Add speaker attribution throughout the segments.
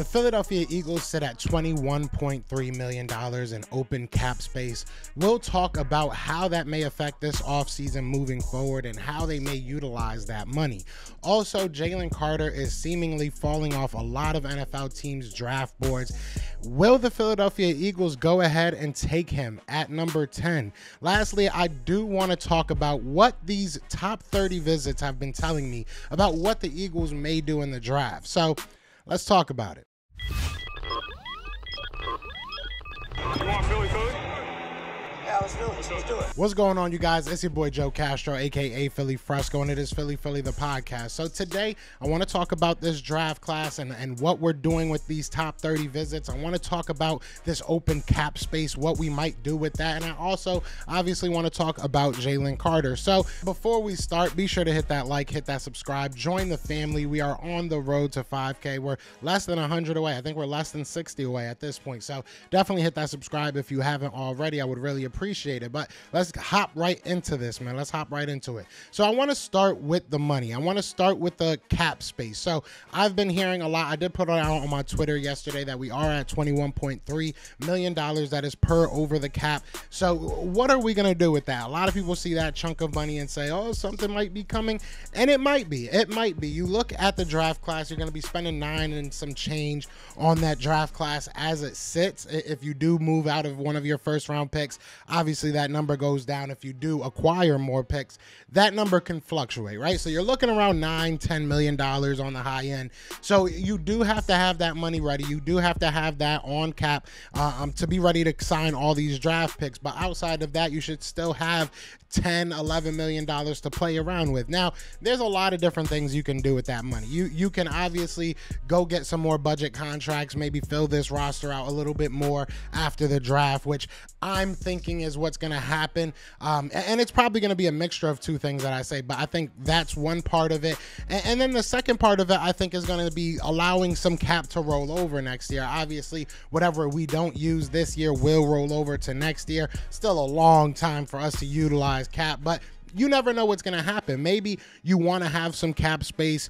Speaker 1: The Philadelphia Eagles sit at $21.3 million in open cap space. We'll talk about how that may affect this offseason moving forward and how they may utilize that money. Also, Jalen Carter is seemingly falling off a lot of NFL teams' draft boards. Will the Philadelphia Eagles go ahead and take him at number 10? Lastly, I do want to talk about what these top 30 visits have been telling me about what the Eagles may do in the draft. So let's talk about it.
Speaker 2: You want Philly?
Speaker 3: Yeah, let's do it. Let's do it.
Speaker 1: What's going on, you guys? It's your boy Joe Castro, aka Philly Fresco, and it is Philly the podcast. So today I want to talk about this draft class and what we're doing with these top 30 visits. I want to talk about this open cap space, what we might do with that, and I also obviously want to talk about Jalen Carter. So before we start, be sure to hit that like, hit that subscribe, join the family. We are on the road to 5K. We're less than 100 away. I think we're less than 60 away at this point. So definitely hit that subscribe if you haven't already. I would really appreciate it. But let's hop right into this, man. Let's hop right into it. So I want to start with the money. I want to start with the cap space. So I've been hearing a lot. I did put it out on my Twitter yesterday that we are at $21.3 million. That is per over the cap. So what are we going to do with that? A lot of people see that chunk of money and say, oh, something might be coming. And it might be. It might be. You look at the draft class, you're going to be spending $9 and some change on that draft class as it sits. If you do move out of one of your first round picks, obviously that number goes down. If you do acquire more picks, that number can fluctuate, right? So you're looking around $9-10 million on the high end. So you do have to have that money ready. You do have to have that on cap to be ready to sign all these draft picks. But outside of that, you should still have $10-11 million to play around with. Now, there's a lot of different things you can do with that money. You can obviously go get some more budget contracts, maybe fill this roster out a little bit more after the draft, which I'm thinking is what's going to happen. And it's probably going to be a mixture of two things that I say, but I think that's one part of it. And then the second part of it, I think, is going to be allowing some cap to roll over next year. Obviously, whatever we don't use this year will roll over to next year. Still a long time for us to utilize cap, but you never know what's going to happen. Maybe you want to have some cap space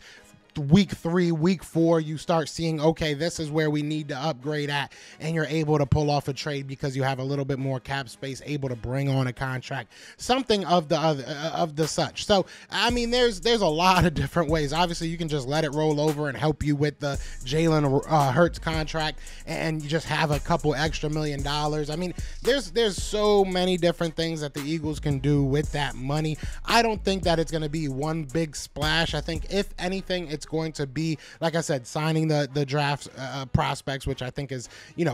Speaker 1: week 3, week 4, you start seeing, okay, this is where we need to upgrade at, and you're able to pull off a trade because you have a little bit more cap space, able to bring on a contract, something of the such. So I mean, there's a lot of different ways. Obviously, you can just let it roll over and help you with the Jalen Hurts contract, and you just have a couple extra $1 million. I mean, there's so many different things that the Eagles can do with that money. I don't think that it's going to be one big splash. I think if anything, it's going to be, like I said, signing the draft prospects, which I think is,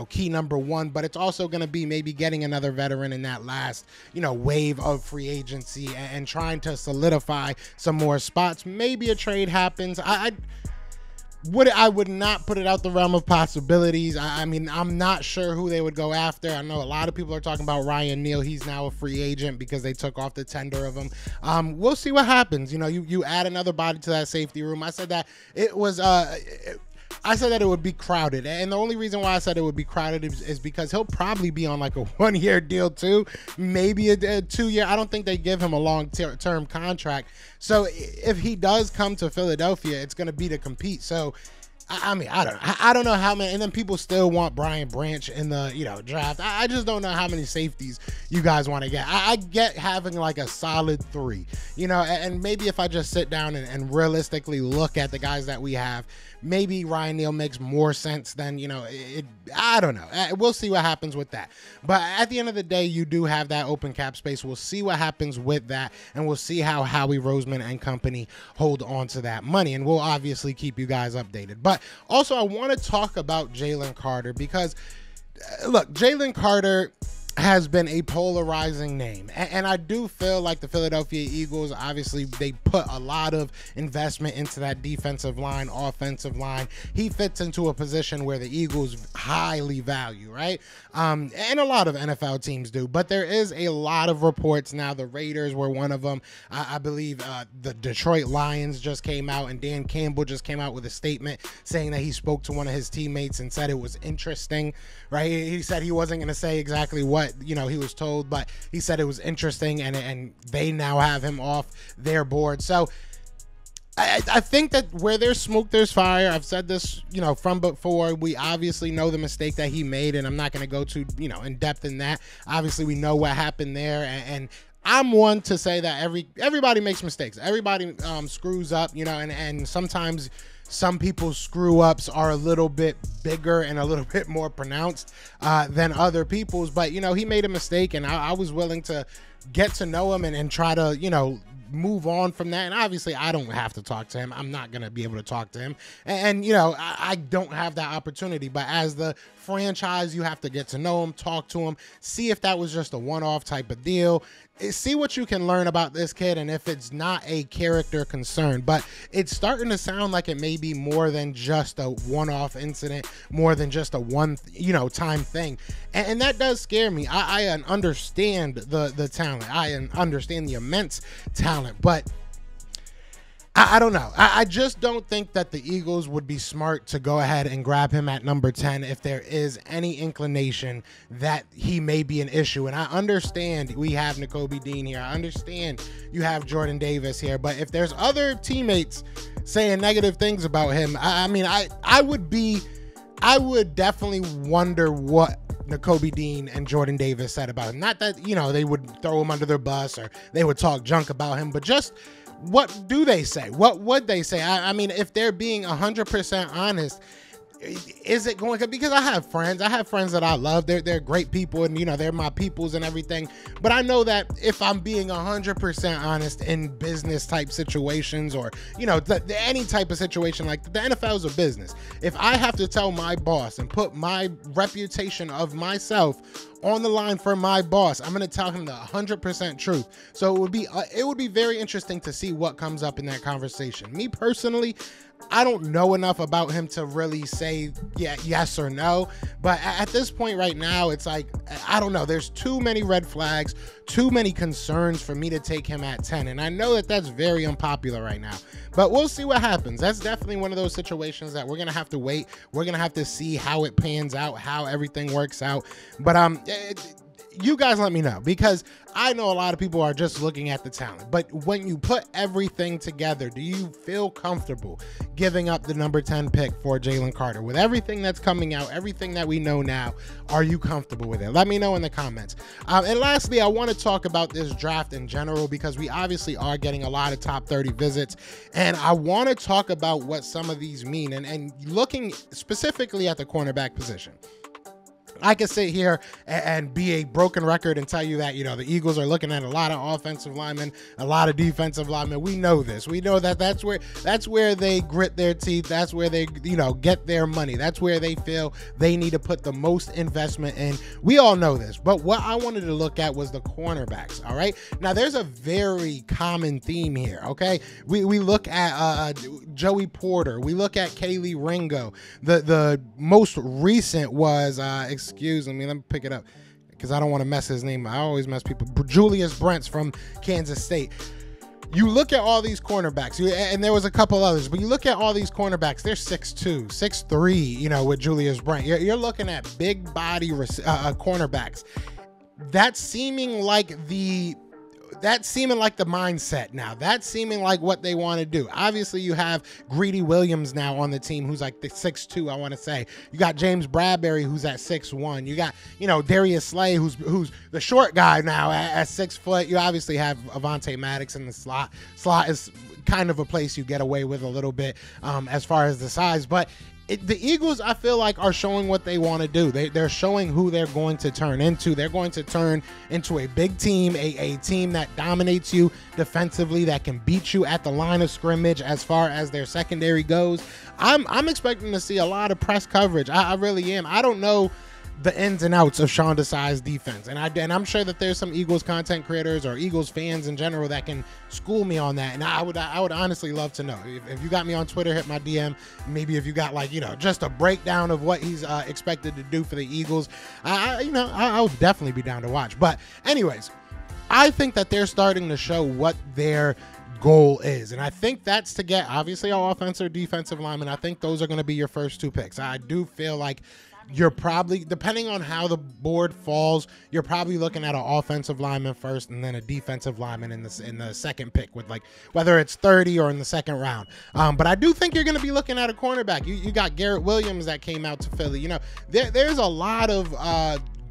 Speaker 1: key number one, but it's also going to be maybe getting another veteran in that last, wave of free agency and trying to solidify some more spots. Maybe a trade happens. I would not put it out the realm of possibilities. I mean, I'm not sure who they would go after. I know a lot of people are talking about Ryan Neal. He's now a free agent because they took off the tender of him. We'll see what happens. You add another body to that safety room. I said that it was I said that it would be crowded, and the only reason why I said it would be crowded is because he'll probably be on like a 1-year deal too, maybe a 2-year. I don't think they give him a long-term contract. So if he does come to Philadelphia, it's going to be to compete. So I mean, I don't know how many, and then people still want Brian Branch in the draft. I just don't know how many safeties you guys want to get. I get having like a solid 3, and maybe if I just sit down and realistically look at the guys that we have, maybe Ryan Neal makes more sense than, I don't know. We'll see what happens with that. But at the end of the day, you do have that open cap space. We'll see what happens with that, and we'll see how Howie Roseman and company hold on to that money, and we'll obviously keep you guys updated. But also, I want to talk about Jalen Carter because, look, Jalen Carter has been a polarizing name, and I do feel like the Philadelphia Eagles, obviously they put a lot of investment into that defensive line, offensive line. He fits into a position where the Eagles highly value, right? And a lot of NFL teams do, but there is a lot of reports now. The Raiders were one of them. I believe the Detroit Lions just came out, and Dan Campbell just came out with a statement saying that he spoke to one of his teammates and said it was interesting, right? He said he wasn't going to say exactly what he was told, but he said it was interesting, and they now have him off their board. So I think that where there's smoke, there's fire. I've said this, from before. We obviously know the mistake that he made, and I'm not going to go too, in depth in that. Obviously, we know what happened there, and I'm one to say that everybody makes mistakes. Everybody screws up, and sometimes some people's screw ups are a little bit bigger and a little bit more pronounced than other people's. But, he made a mistake, and I was willing to get to know him and try to, move on from that. And obviously I don't have to talk to him. I'm not going to be able to talk to him. And I don't have that opportunity. But as the franchise, you have to get to know him, talk to him, see if that was just a one-off type of deal. See what you can learn about this kid, and if it's not a character concern. But it's starting to sound like it may be more than just a one-off incident, more than just a time thing. And that does scare me. I understand the talent. I understand the immense talent, but I don't know. I just don't think that the Eagles would be smart to go ahead and grab him at number 10 if there is any inclination that he may be an issue. And I understand we have Nakobe Dean here. I understand you have Jordan Davis here. But if there's other teammates saying negative things about him, I would definitely wonder what Nakobe Dean and Jordan Davis said about him. Not that, they would throw him under their bus or they would talk junk about him, but just what do they say? What would they say? If they're being 100% honest, is it going to, because I have friends that I love. They're great people, and they're my peoples and everything. But I know that if I'm being 100% honest in business type situations, or any type of situation, like the NFL is a business. If I have to tell my boss and put my reputation of myself on the line for my boss, I'm going to tell him the 100% truth. So it would be very interesting to see what comes up in that conversation. Me personally, I don't know enough about him to really say yes or no. But at this point right now, it's like, I don't know. There's too many red flags, too many concerns for me to take him at 10. And I know that that's very unpopular right now, but we'll see what happens. That's definitely one of those situations that we're going to have to wait. We're going to have to see how it pans out, how everything works out. But you guys let me know, because I know a lot of people are just looking at the talent. But when you put everything together, do you feel comfortable giving up the number 10 pick for Jalen Carter? With everything that's coming out, everything that we know now, are you comfortable with it? Let me know in the comments. And lastly, I want to talk about this draft in general, because we obviously are getting a lot of top 30 visits. And I want to talk about what some of these mean, and looking specifically at the cornerback position. I could sit here and be a broken record and tell you that, the Eagles are looking at a lot of offensive linemen, a lot of defensive linemen. We know this. We know that that's where they grit their teeth. That's where they, get their money. That's where they feel they need to put the most investment in. We all know this. But what I wanted to look at was the cornerbacks. All right. Now, there's a very common theme here. Okay. We look at Joey Porter. We look at Kaylee Ringo. The most recent was, excuse me, let me pick it up because I don't want to mess his name. I always mess people. Julius Brents from Kansas State. You look at all these cornerbacks, and there was a couple others, but you look at all these cornerbacks, they're 6'2", 6'3", with Julius Brent. You're looking at big body cornerbacks. That's seeming like the mindset now. That's seeming like what they want to do. Obviously, you have Greedy Williams now on the team, who's like the 6'2", I want to say. You got James Bradbury, who's at 6'1". You got, Darius Slay, who's the short guy now at 6 foot. You obviously have Avonte Maddox in the slot. Slot is kind of a place you get away with a little bit as far as the size, but the Eagles, I feel like, are showing what they want to do. They're showing who they're going to turn into. They're going to turn into a big team, a team that dominates you defensively, that can beat you at the line of scrimmage as far as their secondary goes. I'm expecting to see a lot of press coverage. I really am. I don't know the ins and outs of Sean Desai's defense, and I'm sure that there's some Eagles content creators or Eagles fans in general that can school me on that, and I would honestly love to know. If you got me on Twitter, hit my DM. Maybe if you got just a breakdown of what he's expected to do for the Eagles, I would definitely be down to watch. But anyways, I think that they're starting to show what their goal is, and I think that's to get obviously our offensive or defensive lineman. I think those are going to be your first two picks. I do feel like you're probably, depending on how the board falls, you're probably looking at an offensive lineman first and then a defensive lineman in the second pick, with like whether it's 30 or in the second round. But I do think you're going to be looking at a cornerback. You got Garrett Williams that came out to Philly. You know, there's a lot of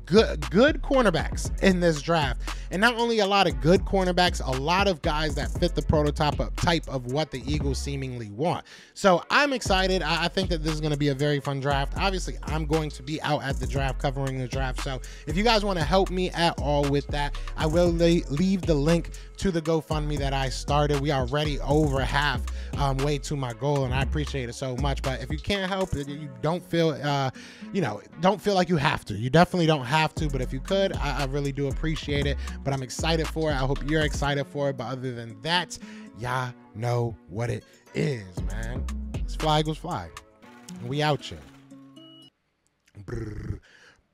Speaker 1: good cornerbacks in this draft, and not only a lot of good cornerbacks, a lot of guys that fit the prototype of what the Eagles seemingly want. So I'm excited. I think that this is going to be a very fun draft. Obviously, I'm going to be out at the draft covering the draft, so if you guys want to help me at all with that, I will leave the link to the GoFundMe that I started. We are already over half way to my goal, and I appreciate it so much. But if you can't help, you don't feel don't feel like you have to. You definitely don't have to, but if you could, I really do appreciate it. But I'm excited for it. I hope you're excited for it. But other than that, y'all know what it is, man. It's Fly Eagles Fly. We out here. Brr.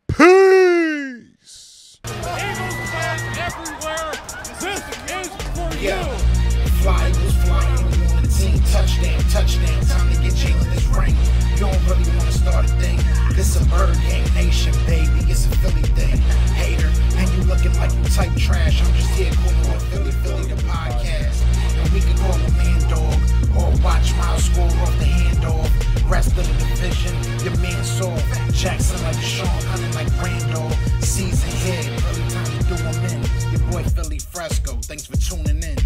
Speaker 1: Peace.
Speaker 2: Eagles fans everywhere, this is for you.
Speaker 4: Fly Eagles flying on the team. Touchdown, time to get Jalen this ring. You don't really want to start a thing. This a Bird Gang Nation, baby. It's a Philly thing. Hater, and you looking like you type trash. I'm just here calling on Philly the podcast. And we can call a man dog or watch Miles score off the handoff. Rest of the division, your man saw Jackson like Sean, hunting like Randolph. Season here, early time to do them in. Your boy Philly Fresco. Thanks for tuning in.